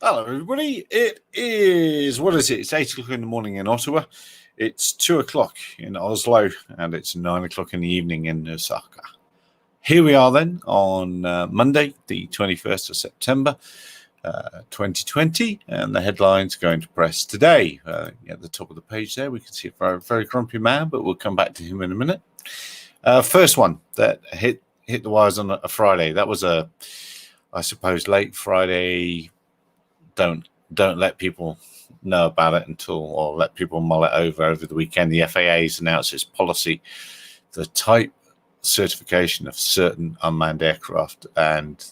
Hello, everybody. It is, what is it? It's 8 o'clock in the morning in Ottawa. It's 2 o'clock in Oslo, and it's 9 o'clock in the evening in Osaka. Here we are then on Monday, the 21st of September, 2020, and the headlines going to press today. At the top of the page there, we can see a very, very grumpy man, but we'll come back to him in a minute. First one that hit the wires on a Friday. That was I suppose, late Friday. Don't let people know about it or let people mull it over the weekend. The FAA's announced its policy, the type certification of certain unmanned aircraft, and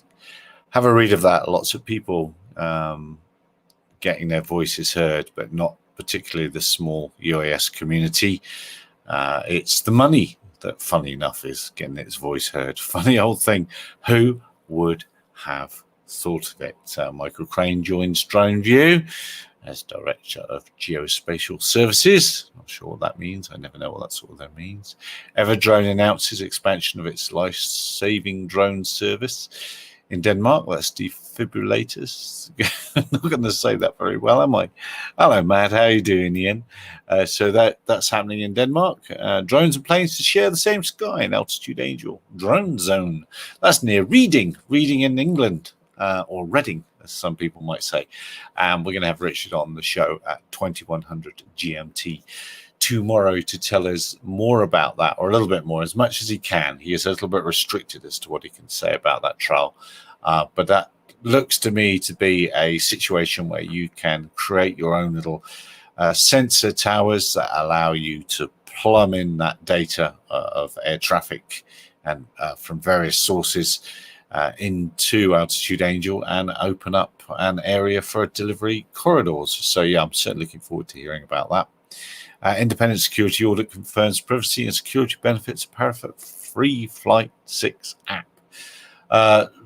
have a read of that. Lots of people getting their voices heard, but not particularly the small UAS community. It's the money that, funny enough, is getting its voice heard. Funny old thing. Who would have thought of it? Michael Crane joins DroneView as Director of Geospatial Services. Not sure what that means. I never know what that sort of thing means. Everdrone announces expansion of its life-saving drone service in Denmark. That's defibrillators. I'm not going to say that very well, am I? Hello, Matt. How are you doing, Ian? So that's happening in Denmark. Drones and planes to share the same sky in Altitude Angel Drone Zone. That's near Reading in England. Or Reading, as some people might say. And we're going to have Richard on the show at 2100 GMT tomorrow to tell us more about that, or a little bit more, as much as he can. He is a little bit restricted as to what he can say about that trial. But that looks to me to be a situation where you can create your own little sensor towers that allow you to plumb in that data of air traffic and from various sources into Altitude Angel and open up an area for delivery corridors. So yeah, I'm certainly looking forward to hearing about that. Independent security audit confirms privacy and security benefits of Parafit Free Flight 6 app.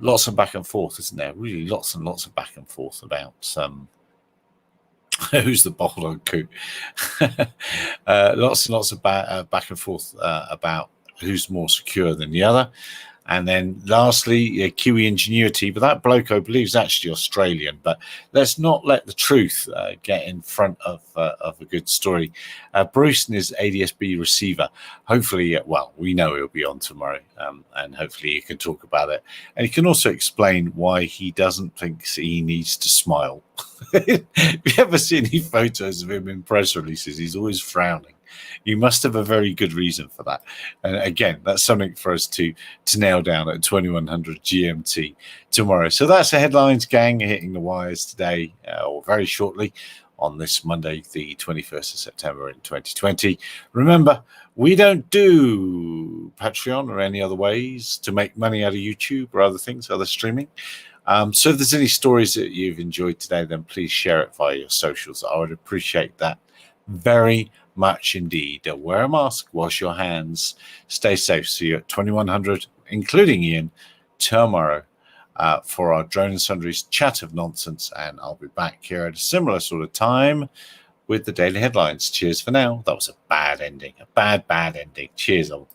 Lots of back and forth, isn't there? Really lots and lots of back and forth about who's the bold on coot. Lots and lots of back and forth about who's more secure than the other. And then lastly, QE Ingenuity, but that bloke, I believe, is actually Australian. But let's not let the truth get in front of a good story. Bruce and his ADS-B receiver, hopefully, well, we know he'll be on tomorrow, and hopefully he can talk about it. And he can also explain why he doesn't think he needs to smile. If you ever see any photos of him in press releases, he's always frowning. You must have a very good reason for that. And again, that's something for us to nail down at 2100 GMT tomorrow. So that's the headlines, gang, hitting the wires today, or very shortly on this Monday, the 21st of September in 2020. Remember, we don't do Patreon or any other ways to make money out of YouTube or other things, other streaming. So if there's any stories that you've enjoyed today, then please share it via your socials. I would appreciate that very much indeed. Wear a mask, wash your hands, stay safe. See you at 2100, including Ian, tomorrow for our Drone and Sundries chat of nonsense. And I'll be back here at a similar sort of time with the daily headlines. Cheers for now. That was a bad ending, a bad ending. Cheers all.